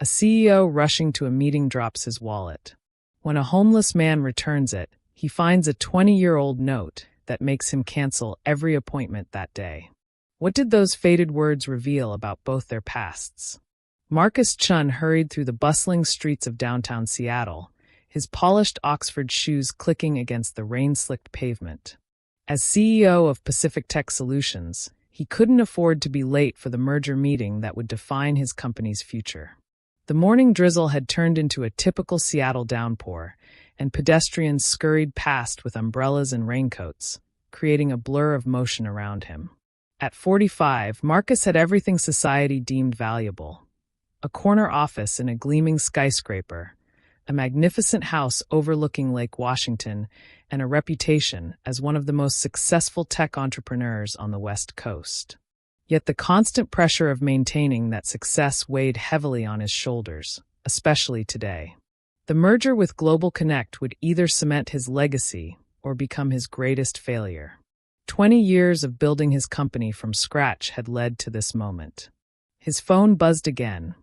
A CEO rushing to a meeting drops his wallet. When a homeless man returns it, he finds a 20-year-old note that makes him cancel every appointment that day. What did those faded words reveal about both their pasts? Marcus Chen hurried through the bustling streets of downtown Seattle, his polished Oxford shoes clicking against the rain-slicked pavement. As CEO of PacificTech Solutions, he couldn't afford to be late for the merger meeting that would define his company's future. The morning drizzle had turned into a typical Seattle downpour, and pedestrians scurried past with umbrellas and raincoats, creating a blur of motion around him. At 45, Marcus had everything society deemed valuable: a corner office in a gleaming skyscraper, a magnificent house overlooking Lake Washington, and a reputation as one of the most successful tech entrepreneurs on the West Coast. Yet the constant pressure of maintaining that success weighed heavily on his shoulders, especially today. The merger with Global Connect would either cement his legacy or become his greatest failure. 20 years of building his company from scratch had led to this moment. His phone buzzed again,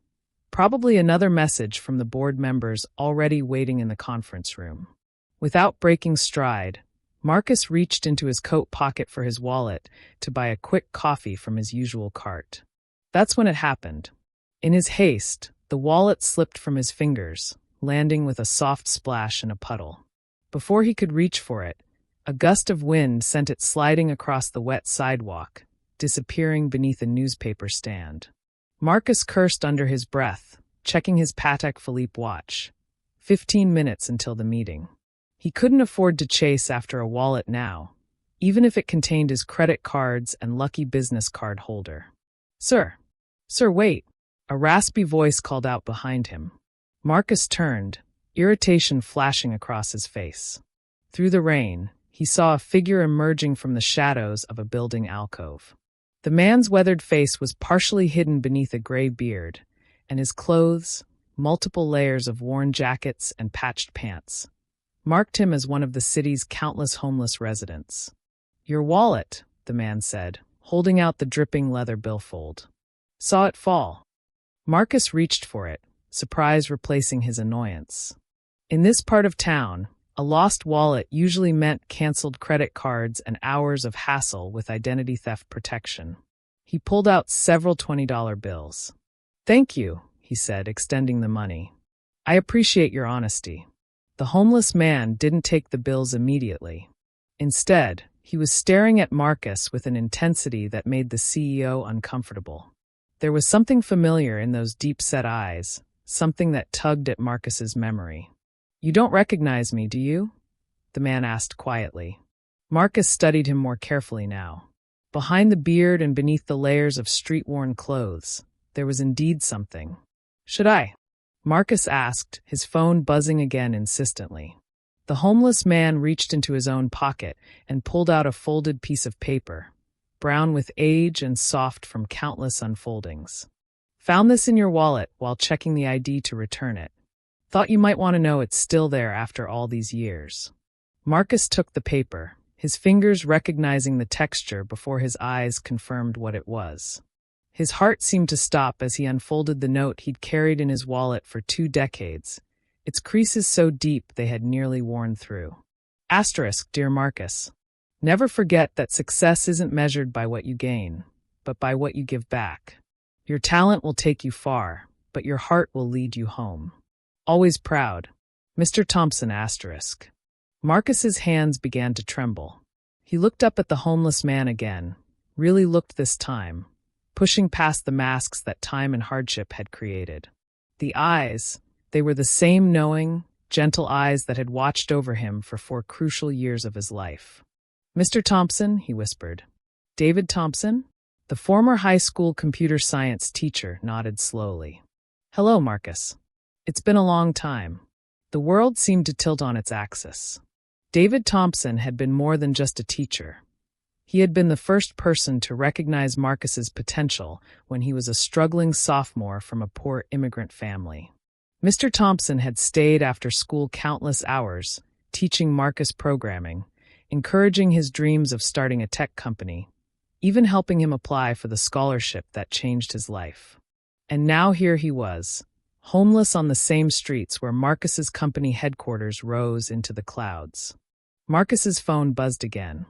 probably another message from the board members already waiting in the conference room. Without breaking stride, Marcus reached into his coat pocket for his wallet to buy a quick coffee from his usual cart. That's when it happened. In his haste, the wallet slipped from his fingers, landing with a soft splash in a puddle. Before he could reach for it, a gust of wind sent it sliding across the wet sidewalk, disappearing beneath a newspaper stand. Marcus cursed under his breath, checking his Patek Philippe watch. 15 minutes until the meeting. He couldn't afford to chase after a wallet now, even if it contained his credit cards and lucky business card holder. Sir, wait, a raspy voice called out behind him. Marcus turned, irritation flashing across his face. Through the rain, he saw a figure emerging from the shadows of a building alcove. The man's weathered face was partially hidden beneath a gray beard, and his clothes, multiple layers of worn jackets and patched pants, marked him as one of the city's countless homeless residents. "Your wallet," the man said, holding out the dripping leather billfold. "Saw it fall." Marcus reached for it, surprise replacing his annoyance. In this part of town, a lost wallet usually meant canceled credit cards and hours of hassle with identity theft protection. He pulled out several $20 bills. "Thank you," he said, extending the money. "I appreciate your honesty." The homeless man didn't take the bills immediately. Instead, he was staring at Marcus with an intensity that made the CEO uncomfortable. There was something familiar in those deep-set eyes, something that tugged at Marcus's memory. "You don't recognize me, do you?" the man asked quietly. Marcus studied him more carefully now. Behind the beard and beneath the layers of street-worn clothes, there was indeed something. "Should I?" Marcus asked, his phone buzzing again insistently. The homeless man reached into his own pocket and pulled out a folded piece of paper, brown with age and soft from countless unfoldings. "Found this in your wallet while checking the ID to return it. Thought you might want to know it's still there after all these years." Marcus took the paper, his fingers recognizing the texture before his eyes confirmed what it was. His heart seemed to stop as he unfolded the note he'd carried in his wallet for 2 decades, its creases so deep they had nearly worn through. Asterisk, dear Marcus. Never forget that success isn't measured by what you gain, but by what you give back. Your talent will take you far, but your heart will lead you home. Always proud, Mr. Thompson asterisk. Marcus's hands began to tremble. He looked up at the homeless man again, really looked this time, pushing past the masks that time and hardship had created. The eyes, they were the same knowing, gentle eyes that had watched over him for 4 crucial years of his life. "Mr. Thompson," he whispered. "David Thompson?" The former high school computer science teacher nodded slowly. "Hello, Marcus. It's been a long time." The world seemed to tilt on its axis. David Thompson had been more than just a teacher. He had been the first person to recognize Marcus's potential when he was a struggling sophomore from a poor immigrant family. Mr. Thompson had stayed after school countless hours, teaching Marcus programming, encouraging his dreams of starting a tech company, even helping him apply for the scholarship that changed his life. And now here he was, homeless on the same streets where Marcus's company headquarters rose into the clouds. Marcus's phone buzzed again.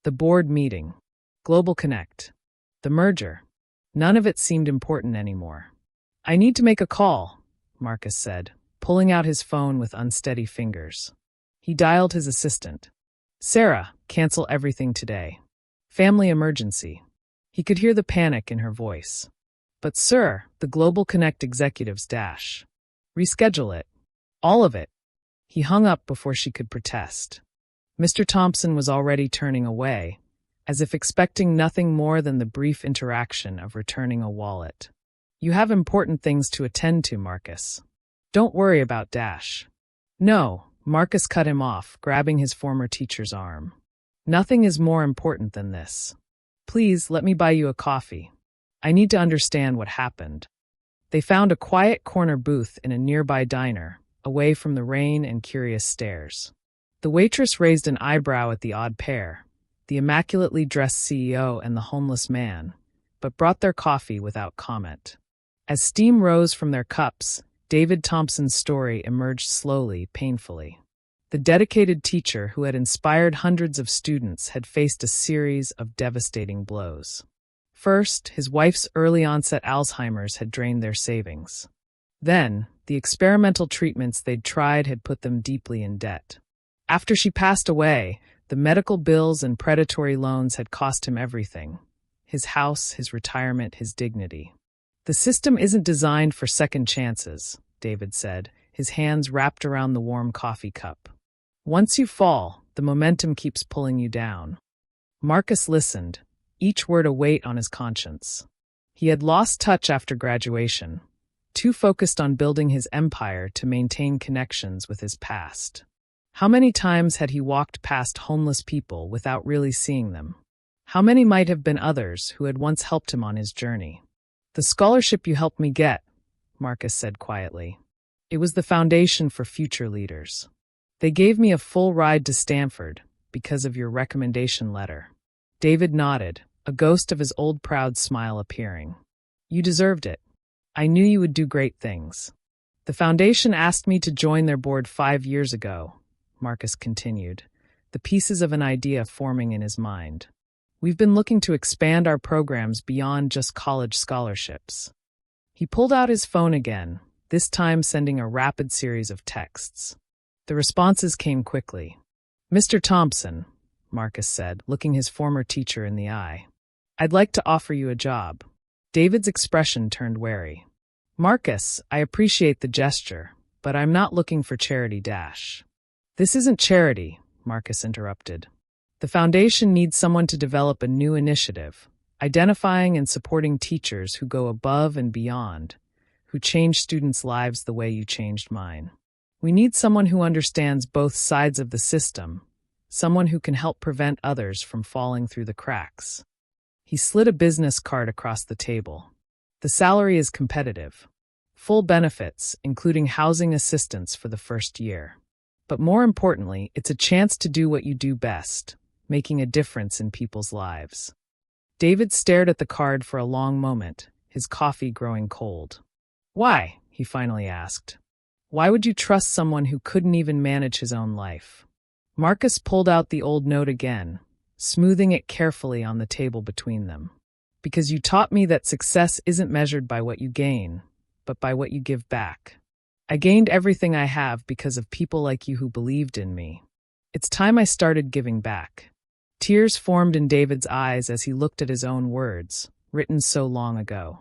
The board meeting. Global Connect. The merger. None of it seemed important anymore. "I need to make a call," Marcus said, pulling out his phone with unsteady fingers. He dialed his assistant. "Sarah, cancel everything today. Family emergency." He could hear the panic in her voice. "But sir, the Global Connect executives dash. Reschedule it. All of it." He hung up before she could protest. Mr. Thompson was already turning away, as if expecting nothing more than the brief interaction of returning a wallet. "You have important things to attend to, Marcus. Don't worry about Dash." "No," Marcus cut him off, grabbing his former teacher's arm. "Nothing is more important than this. Please let me buy you a coffee. I need to understand what happened." They found a quiet corner booth in a nearby diner, away from the rain and curious stares. The waitress raised an eyebrow at the odd pair, the immaculately dressed CEO and the homeless man, but brought their coffee without comment. As steam rose from their cups, David Thompson's story emerged slowly, painfully. The dedicated teacher who had inspired hundreds of students had faced a series of devastating blows. First, his wife's early-onset Alzheimer's had drained their savings. Then, the experimental treatments they'd tried had put them deeply in debt. After she passed away, the medical bills and predatory loans had cost him everything: his house, his retirement, his dignity. "The system isn't designed for second chances," David said, his hands wrapped around the warm coffee cup. "Once you fall, the momentum keeps pulling you down." Marcus listened, each word a weight on his conscience. He had lost touch after graduation, too focused on building his empire to maintain connections with his past. How many times had he walked past homeless people without really seeing them? How many might have been others who had once helped him on his journey? "The scholarship you helped me get," Marcus said quietly. "It was the foundation for future leaders. They gave me a full ride to Stanford because of your recommendation letter." David nodded, a ghost of his old proud smile appearing. "You deserved it. I knew you would do great things. The foundation asked me to join their board 5 years ago," Marcus continued, the pieces of an idea forming in his mind. "We've been looking to expand our programs beyond just college scholarships." He pulled out his phone again, this time sending a rapid series of texts. The responses came quickly. "Mr. Thompson," Marcus said, looking his former teacher in the eye, "I'd like to offer you a job." David's expression turned wary. "Marcus, I appreciate the gesture, but I'm not looking for charity dash." "This isn't charity," Marcus interrupted. "The foundation needs someone to develop a new initiative, identifying and supporting teachers who go above and beyond, who change students' lives the way you changed mine. We need someone who understands both sides of the system, someone who can help prevent others from falling through the cracks." He slid a business card across the table. "The salary is competitive. Full benefits, including housing assistance for the first year. But more importantly, it's a chance to do what you do best, making a difference in people's lives." David stared at the card for a long moment, his coffee growing cold. "Why?" he finally asked. "Why would you trust someone who couldn't even manage his own life?" Marcus pulled out the old note again, smoothing it carefully on the table between them. "Because you taught me that success isn't measured by what you gain, but by what you give back. I gained everything I have because of people like you who believed in me. It's time I started giving back." Tears formed in David's eyes as he looked at his own words, written so long ago.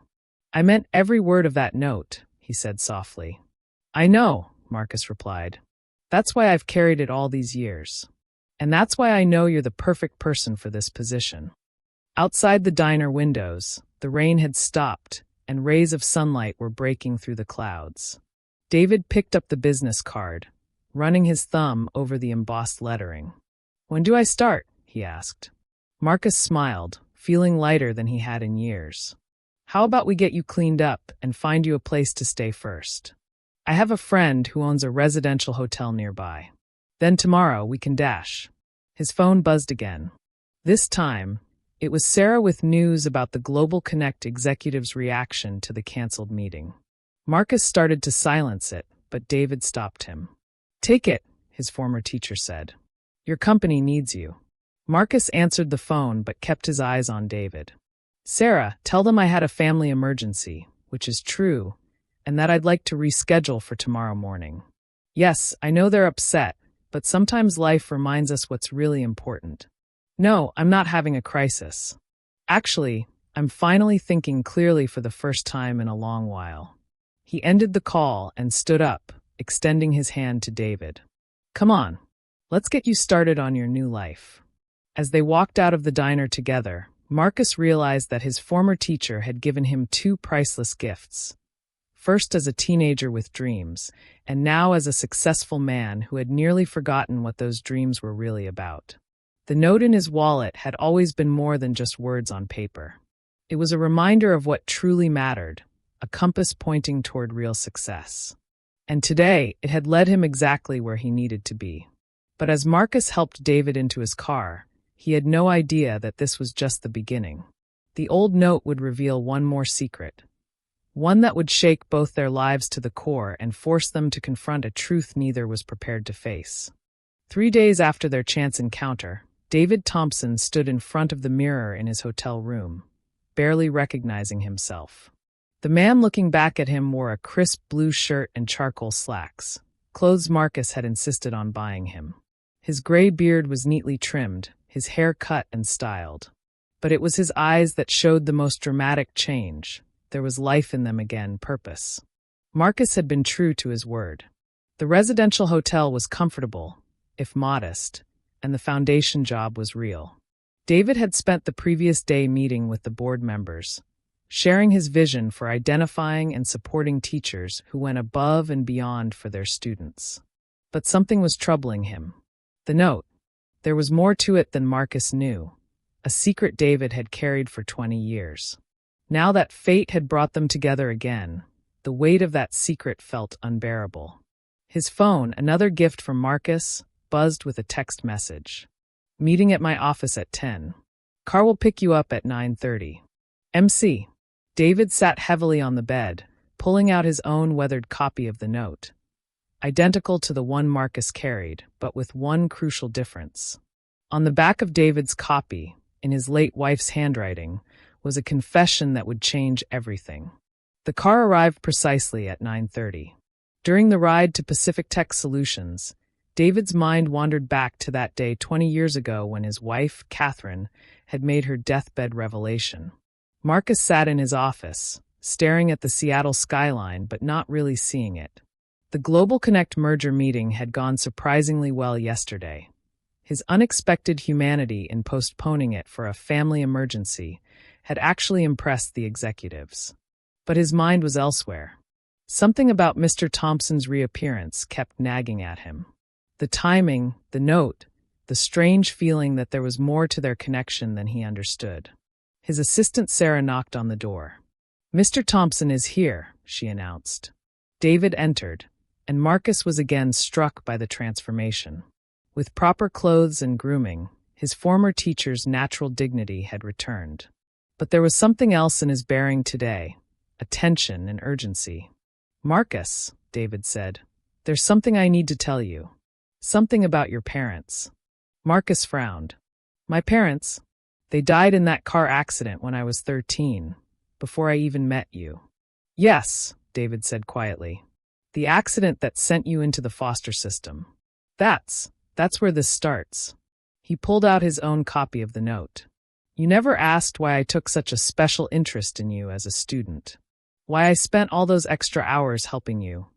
"I meant every word of that note," he said softly. "I know," Marcus replied. "That's why I've carried it all these years. And that's why I know you're the perfect person for this position." Outside the diner windows, the rain had stopped, and rays of sunlight were breaking through the clouds. David picked up the business card, running his thumb over the embossed lettering. "When do I start?" he asked. Marcus smiled, feeling lighter than he had in years. "How about we get you cleaned up and find you a place to stay first? I have a friend who owns a residential hotel nearby. Then tomorrow we can dash." His phone buzzed again. This time, it was Sarah with news about the Global Connect executive's reaction to the canceled meeting. Marcus started to silence it, but David stopped him. "Take it," his former teacher said. "Your company needs you." Marcus answered the phone but kept his eyes on David. "Sarah, tell them I had a family emergency, which is true, and that I'd like to reschedule for tomorrow morning. Yes, I know they're upset, but sometimes life reminds us what's really important. No, I'm not having a crisis. Actually, I'm finally thinking clearly for the first time in a long while." He ended the call and stood up, extending his hand to David. "Come on, let's get you started on your new life." As they walked out of the diner together, Marcus realized that his former teacher had given him two priceless gifts. First as a teenager with dreams, and now as a successful man who had nearly forgotten what those dreams were really about. The note in his wallet had always been more than just words on paper. It was a reminder of what truly mattered, a compass pointing toward real success. And today, it had led him exactly where he needed to be. But as Marcus helped David into his car, he had no idea that this was just the beginning. The old note would reveal one more secret. One that would shake both their lives to the core and force them to confront a truth neither was prepared to face. 3 days after their chance encounter, David Thompson stood in front of the mirror in his hotel room, barely recognizing himself. The man looking back at him wore a crisp blue shirt and charcoal slacks, clothes Marcus had insisted on buying him. His gray beard was neatly trimmed, his hair cut and styled. But it was his eyes that showed the most dramatic change. There was life in them again, purpose. Marcus had been true to his word. The residential hotel was comfortable, if modest, and the foundation job was real. David had spent the previous day meeting with the board members, sharing his vision for identifying and supporting teachers who went above and beyond for their students. But something was troubling him. The note. There was more to it than Marcus knew, a secret David had carried for 20 years. Now that fate had brought them together again, the weight of that secret felt unbearable. His phone, another gift from Marcus, buzzed with a text message. "Meeting at my office at 10. Car will pick you up at 9:30. MC." David sat heavily on the bed, pulling out his own weathered copy of the note. Identical to the one Marcus carried, but with one crucial difference. On the back of David's copy, in his late wife's handwriting, was a confession that would change everything. The car arrived precisely at 9:30. During the ride to PacificTech Solutions, David's mind wandered back to that day 20 years ago when his wife, Catherine, had made her deathbed revelation. Marcus sat in his office, staring at the Seattle skyline but not really seeing it. The Global Connect merger meeting had gone surprisingly well yesterday. His unexpected humanity in postponing it for a family emergency had actually impressed the executives. But his mind was elsewhere. Something about Mr. Thompson's reappearance kept nagging at him. The timing, the note, the strange feeling that there was more to their connection than he understood. His assistant Sarah knocked on the door. "Mr. Thompson is here," she announced. David entered, and Marcus was again struck by the transformation. With proper clothes and grooming, his former teacher's natural dignity had returned. But there was something else in his bearing today, a tension and urgency. "Marcus," David said, "there's something I need to tell you. Something about your parents." Marcus frowned. "My parents? They died in that car accident when I was 13, before I even met you." "Yes," David said quietly. "The accident that sent you into the foster system. That's where this starts." He pulled out his own copy of the note. "You never asked why I took such a special interest in you as a student. Why I spent all those extra hours helping you.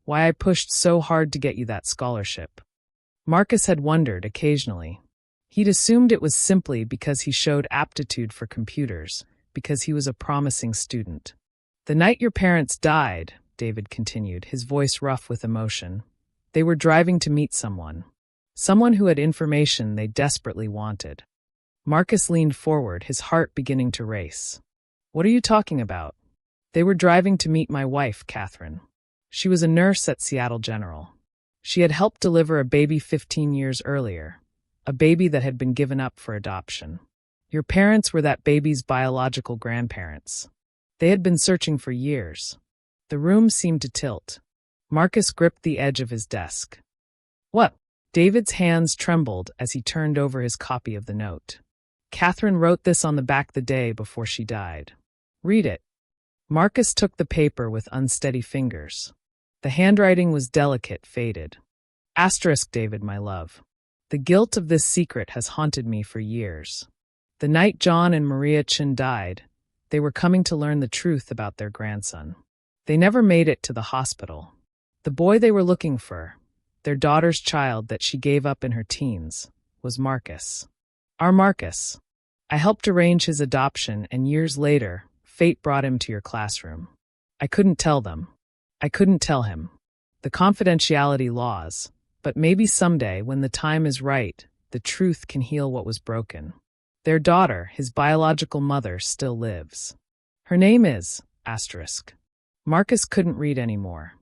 Why I pushed so hard to get you that scholarship." Marcus had wondered occasionally. He'd assumed it was simply because he showed aptitude for computers, because he was a promising student. "The night your parents died," David continued, his voice rough with emotion, "they were driving to meet someone. Someone who had information they desperately wanted." Marcus leaned forward, his heart beginning to race. "What are you talking about?" "They were driving to meet my wife, Catherine. She was a nurse at Seattle General. She had helped deliver a baby 15 years earlier, a baby that had been given up for adoption. Your parents were that baby's biological grandparents. They had been searching for years. The room seemed to tilt. Marcus gripped the edge of his desk. What? David's hands trembled as he turned over his copy of the note. Catherine wrote this on the back the day before she died. Read it. Marcus took the paper with unsteady fingers. The handwriting was delicate, faded. Asterisk, David, my love. The guilt of this secret has haunted me for years. The night John and Maria Chen died, they were coming to learn the truth about their grandson. They never made it to the hospital. The boy they were looking for, their daughter's child that she gave up in her teens, was Marcus. Our Marcus. I helped arrange his adoption, and years later, fate brought him to your classroom. I couldn't tell them. I couldn't tell him. The confidentiality laws. But maybe someday, when the time is right, the truth can heal what was broken. Their daughter, his biological mother, still lives. Her name is, asterisk. Marcus couldn't read anymore.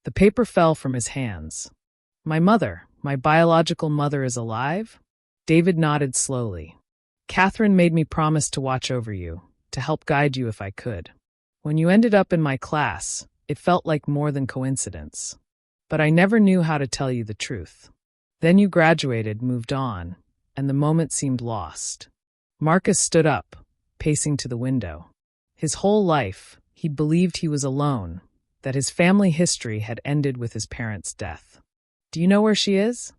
The paper fell from his hands. My mother, my biological mother is alive? David nodded slowly. Catherine made me promise to watch over you, to help guide you if I could. When you ended up in my class, it felt like more than coincidence. But I never knew how to tell you the truth. Then you graduated, moved on, and the moment seemed lost. Marcus stood up, pacing to the window. His whole life, he believed he was alone, that his family history had ended with his parents' death. Do you know where she is?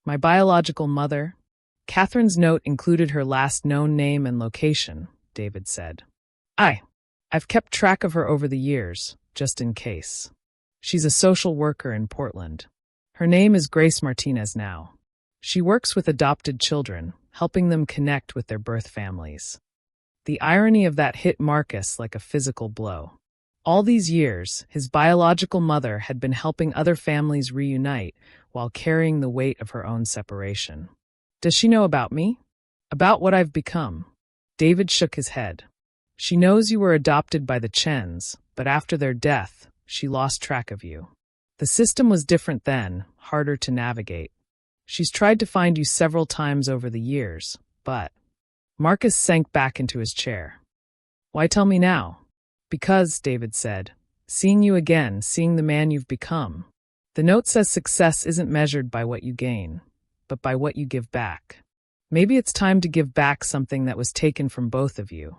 My biological mother? Catherine's note included her last known name and location, David said. I've kept track of her over the years, just in case. She's a social worker in Portland. Her name is Grace Martinez now. She works with adopted children, helping them connect with their birth families. The irony of that hit Marcus like a physical blow. All these years, his biological mother had been helping other families reunite while carrying the weight of her own separation. Does she know about me? About what I've become? David shook his head. She knows you were adopted by the Chens, but after their death, she lost track of you. The system was different then, harder to navigate. She's tried to find you several times over the years, but... Marcus sank back into his chair. Why tell me now? Because, David said, seeing you again, seeing the man you've become. The note says success isn't measured by what you gain, but by what you give back. Maybe it's time to give back something that was taken from both of you,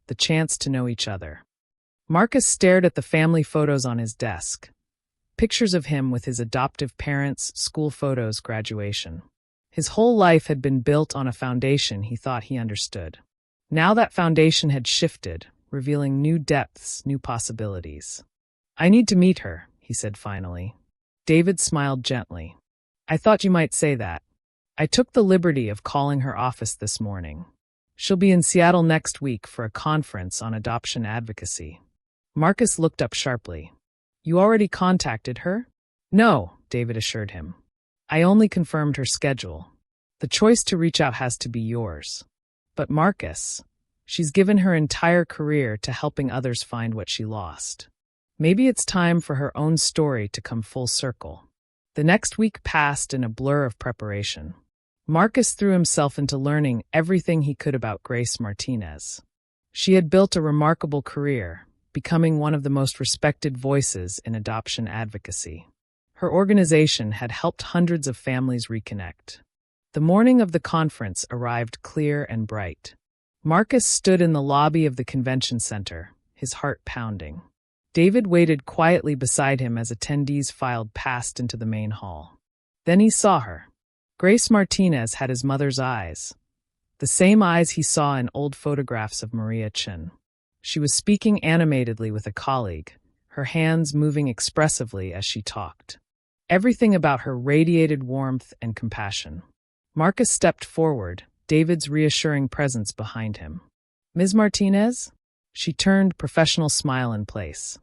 the chance to know each other. Marcus stared at the family photos on his desk. Pictures of him with his adoptive parents, school photos, graduation. His whole life had been built on a foundation he thought he understood. Now that foundation had shifted, revealing new depths, new possibilities. I need to meet her, he said finally. David smiled gently. I thought you might say that. I took the liberty of calling her office this morning. She'll be in Seattle next week for a conference on adoption advocacy. Marcus looked up sharply. You already contacted her? No, David assured him. I only confirmed her schedule. The choice to reach out has to be yours. But Marcus, she's given her entire career to helping others find what she lost. Maybe it's time for her own story to come full circle. The next week passed in a blur of preparation. Marcus threw himself into learning everything he could about Grace Martinez. She had built a remarkable career, becoming one of the most respected voices in adoption advocacy. Her organization had helped hundreds of families reconnect. The morning of the conference arrived clear and bright. Marcus stood in the lobby of the convention center, his heart pounding. David waited quietly beside him as attendees filed past into the main hall. Then he saw her. Grace Martinez had his mother's eyes, the same eyes he saw in old photographs of Maria Chen. She was speaking animatedly with a colleague, her hands moving expressively as she talked. Everything about her radiated warmth and compassion. Marcus stepped forward, David's reassuring presence behind him. Ms. Martinez? She turned, professional smile in place.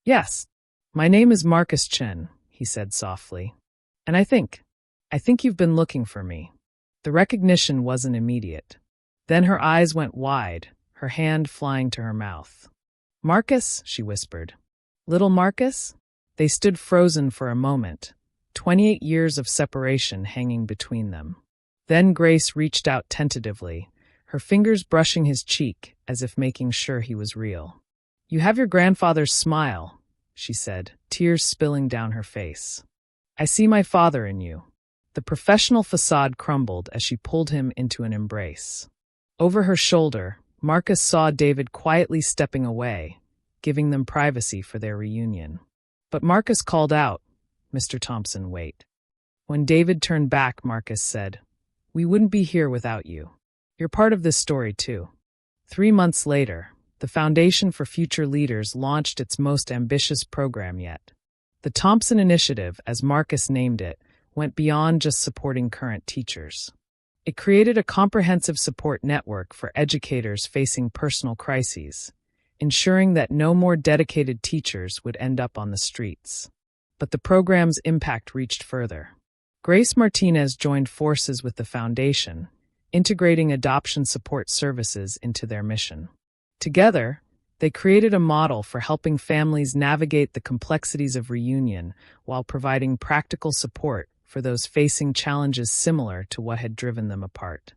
Yes, my name is Marcus Chen, he said softly. And I think you've been looking for me. The recognition wasn't immediate. Then her eyes went wide, her hand flying to her mouth. Marcus, she whispered. Little Marcus? They stood frozen for a moment, 28 years of separation hanging between them. Then Grace reached out tentatively, her fingers brushing his cheek as if making sure he was real. You have your grandfather's smile, she said, tears spilling down her face. "I see my father in you." The professional facade crumbled as she pulled him into an embrace. Over her shoulder, Marcus saw David quietly stepping away, giving them privacy for their reunion. But Marcus called out, "Mr. Thompson, wait." When David turned back, Marcus said, "We wouldn't be here without you. You're part of this story, too." 3 months later, the Foundation for Future Leaders launched its most ambitious program yet. The Thompson Initiative, as Marcus named it, went beyond just supporting current teachers. It created a comprehensive support network for educators facing personal crises, ensuring that no more dedicated teachers would end up on the streets. But the program's impact reached further. Grace Martinez joined forces with the Foundation, integrating adoption support services into their mission. Together, they created a model for helping families navigate the complexities of reunion while providing practical support for those facing challenges similar to what had driven them apart.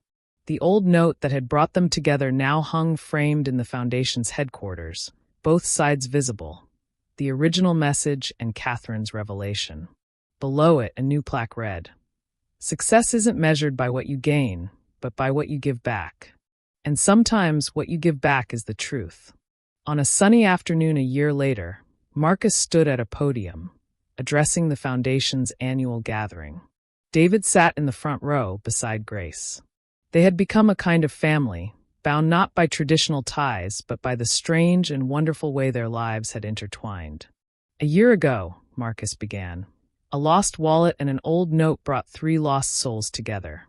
The old note that had brought them together now hung framed in the Foundation's headquarters, both sides visible, the original message and Catherine's revelation. Below it, a new plaque read, "Success isn't measured by what you gain, but by what you give back. And sometimes what you give back is the truth." On a sunny afternoon a year later, Marcus stood at a podium, addressing the Foundation's annual gathering. David sat in the front row beside Grace. They had become a kind of family, bound not by traditional ties, but by the strange and wonderful way their lives had intertwined. "A year ago," Marcus began, "a lost wallet and an old note brought 3 lost souls together.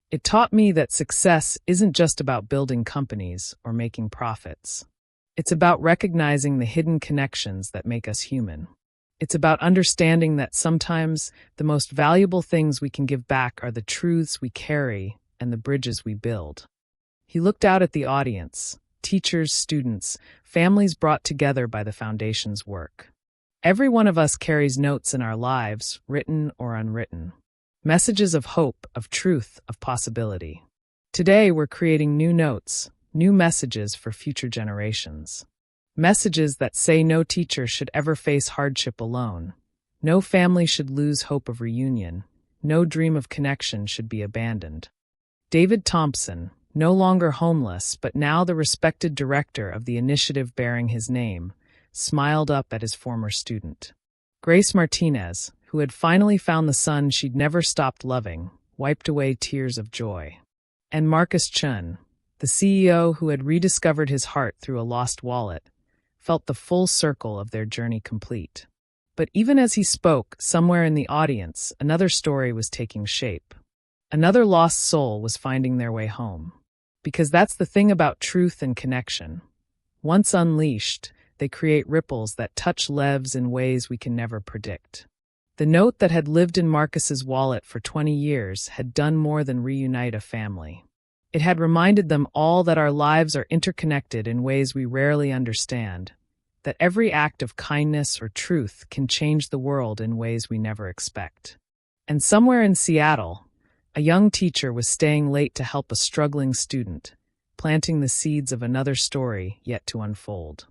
It taught me that success isn't just about building companies or making profits. It's about recognizing the hidden connections that make us human. It's about understanding that sometimes the most valuable things we can give back are the truths we carry and the bridges we build." He looked out at the audience, teachers, students, families brought together by the Foundation's work. Every one of us carries notes in our lives, written or unwritten. Messages of hope, of truth, of possibility. Today we're creating new notes, new messages for future generations. Messages that say no teacher should ever face hardship alone. No family should lose hope of reunion. No dream of connection should be abandoned. David Thompson, no longer homeless but now the respected director of the initiative bearing his name, smiled up at his former student. Grace Martinez, who had finally found the son she'd never stopped loving, wiped away tears of joy. And Marcus Chen, the CEO who had rediscovered his heart through a lost wallet, felt the full circle of their journey complete. But even as he spoke, somewhere in the audience, another story was taking shape. Another lost soul was finding their way home. Because that's the thing about truth and connection. Once unleashed, they create ripples that touch lives in ways we can never predict. The note that had lived in Marcus's wallet for 20 years had done more than reunite a family. It had reminded them all that our lives are interconnected in ways we rarely understand, that every act of kindness or truth can change the world in ways we never expect. And somewhere in Seattle, a young teacher was staying late to help a struggling student, planting the seeds of another story yet to unfold.